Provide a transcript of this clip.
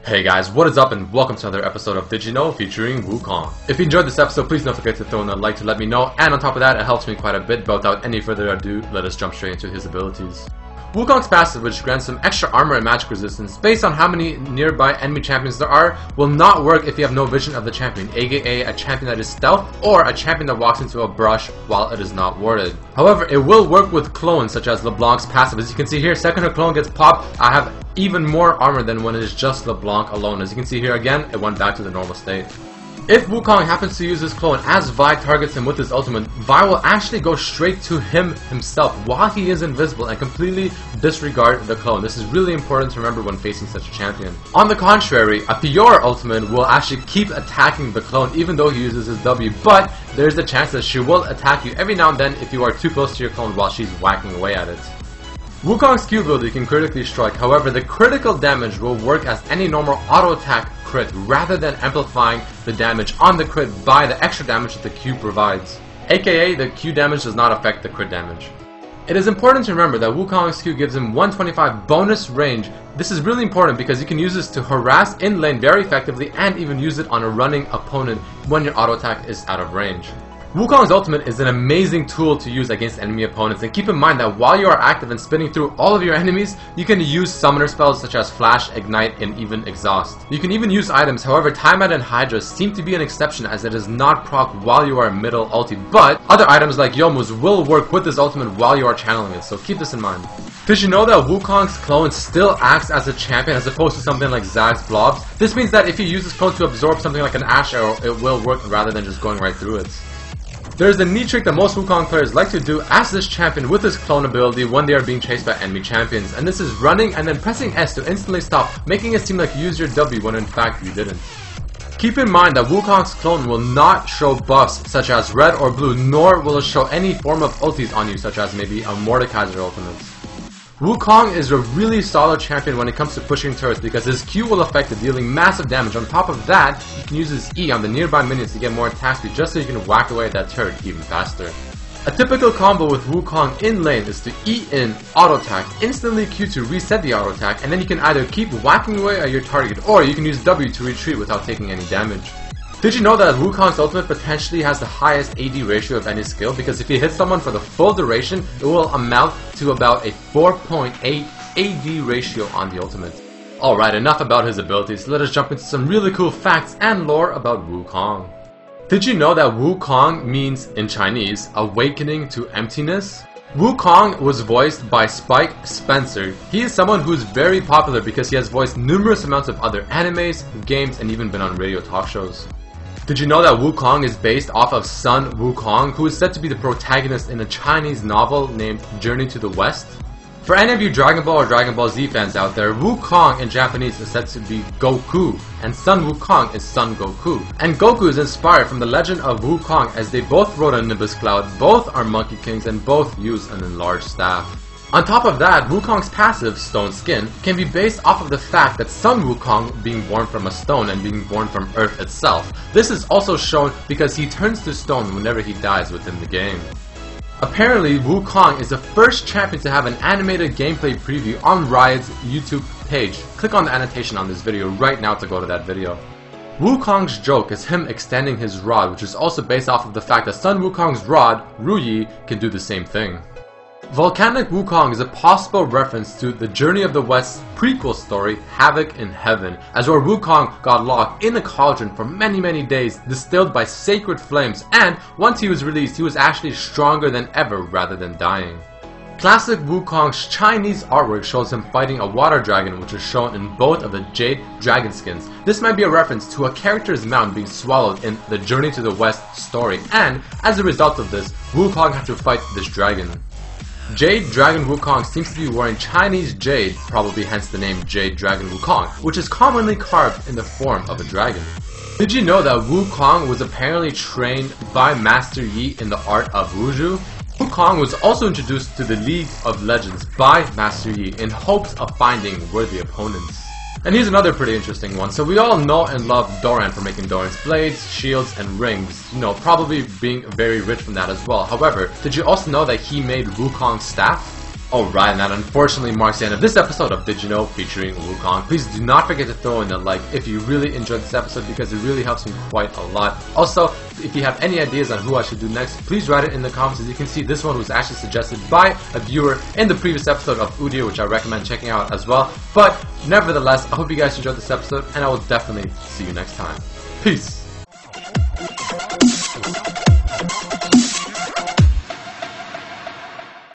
Hey guys, what is up and welcome to another episode of Did You Know featuring Wukong. If you enjoyed this episode, please don't forget to throw in a like to let me know, and on top of that, it helps me quite a bit, but without any further ado, let us jump straight into his abilities. Wukong's passive, which grants him extra armor and magic resistance based on how many nearby enemy champions there are, will not work if you have no vision of the champion, aka a champion that is stealth or a champion that walks into a brush while it is not warded. However, it will work with clones such as LeBlanc's passive. As you can see here, second her clone gets popped, I have even more armor than when it is just LeBlanc alone. As you can see here again, it went back to the normal state. If Wukong happens to use his clone as Vi targets him with his ultimate, Vi will actually go straight to him himself while he is invisible and completely disregard the clone. This is really important to remember when facing such a champion. On the contrary, a Fiora ultimate will actually keep attacking the clone even though he uses his W, but there is a chance that she will attack you every now and then if you are too close to your clone while she's whacking away at it. Wukong's Q ability can critically strike, however the critical damage will work as any normal auto attack crit rather than amplifying the damage on the crit by the extra damage that the Q provides. AKA the Q damage does not affect the crit damage. It is important to remember that Wukong's Q gives him 125 bonus range. This is really important because you can use this to harass in lane very effectively and even use it on a running opponent when your auto attack is out of range. Wukong's ultimate is an amazing tool to use against enemy opponents, and keep in mind that while you are active and spinning through all of your enemies, you can use summoner spells such as Flash, Ignite, and even Exhaust. You can even use items, however Tiamat and Hydra seem to be an exception as it does not proc while you are middle ulti, but other items like Yomu's will work with this ultimate while you are channeling it, so keep this in mind. Did you know that Wukong's clone still acts as a champion as opposed to something like Zag's blobs? This means that if you use this clone to absorb something like an Ash Arrow, it will work rather than just going right through it. There is a neat trick that most Wukong players like to do as this champion with his clone ability when they are being chased by enemy champions, and this is running and then pressing S to instantly stop, making it seem like you used your W when in fact you didn't. Keep in mind that Wukong's clone will not show buffs such as red or blue, nor will it show any form of ultis on you such as maybe a Mordekaiser ultimate. Wukong is a really solid champion when it comes to pushing turrets because his Q will affect it, dealing massive damage. On top of that, you can use his E on the nearby minions to get more attack speed just so you can whack away at that turret even faster. A typical combo with Wukong in lane is to E in auto attack, instantly Q to reset the auto attack, and then you can either keep whacking away at your target or you can use W to retreat without taking any damage. Did you know that Wukong's ultimate potentially has the highest AD ratio of any skill? Because if you hit someone for the full duration, it will amount to about a 4.8 AD ratio on the ultimate. Alright, enough about his abilities, let us jump into some really cool facts and lore about Wukong. Did you know that Wukong means, in Chinese, awakening to emptiness? Wukong was voiced by Spike Spencer. He is someone who is very popular because he has voiced numerous amounts of other animes, games, and even been on radio talk shows. Did you know that Wukong is based off of Sun Wukong, who is said to be the protagonist in a Chinese novel named Journey to the West? For any of you Dragon Ball or Dragon Ball Z fans out there, Wukong in Japanese is said to be Goku, and Sun Wukong is Son Goku. And Goku is inspired from the legend of Wukong as they both rode a Nimbus Cloud, both are Monkey Kings, and both use an enlarged staff. On top of that, Wukong's passive, Stone Skin, can be based off of the fact that Sun Wukong being born from a stone and being born from Earth itself. This is also shown because he turns to stone whenever he dies within the game. Apparently, Wukong is the first champion to have an animated gameplay preview on Riot's YouTube page. Click on the annotation on this video right now to go to that video. Wukong's joke is him extending his rod, which is also based off of the fact that Sun Wukong's rod, Ruyi, can do the same thing. Volcanic Wukong is a possible reference to the Journey of the West's prequel story, Havoc in Heaven, as where Wukong got locked in a cauldron for many days, distilled by sacred flames, and once he was released, he was actually stronger than ever rather than dying. Classic Wukong's Chinese artwork shows him fighting a water dragon, which is shown in both of the Jade dragon skins. This might be a reference to a character's mount being swallowed in the Journey to the West story, and as a result of this, Wukong had to fight this dragon. Jade Dragon Wukong seems to be wearing Chinese jade, probably hence the name Jade Dragon Wukong, which is commonly carved in the form of a dragon. Did you know that Wukong was apparently trained by Master Yi in the art of Wuzhu? Wukong was also introduced to the League of Legends by Master Yi in hopes of finding worthy opponents. And here's another pretty interesting one. So we all know and love Doran for making Doran's blades, shields, and rings. You know, probably being very rich from that as well. However, did you also know that he made Wukong's staff? Alright, and that unfortunately marks the end of this episode of Did You Know featuring Wukong. Please do not forget to throw in a like if you really enjoyed this episode, because it really helps me quite a lot. Also, if you have any ideas on who I should do next, please write it in the comments. As you can see, this one was actually suggested by a viewer in the previous episode of Udio, which I recommend checking out as well. But nevertheless, I hope you guys enjoyed this episode, and I will definitely see you next time. Peace!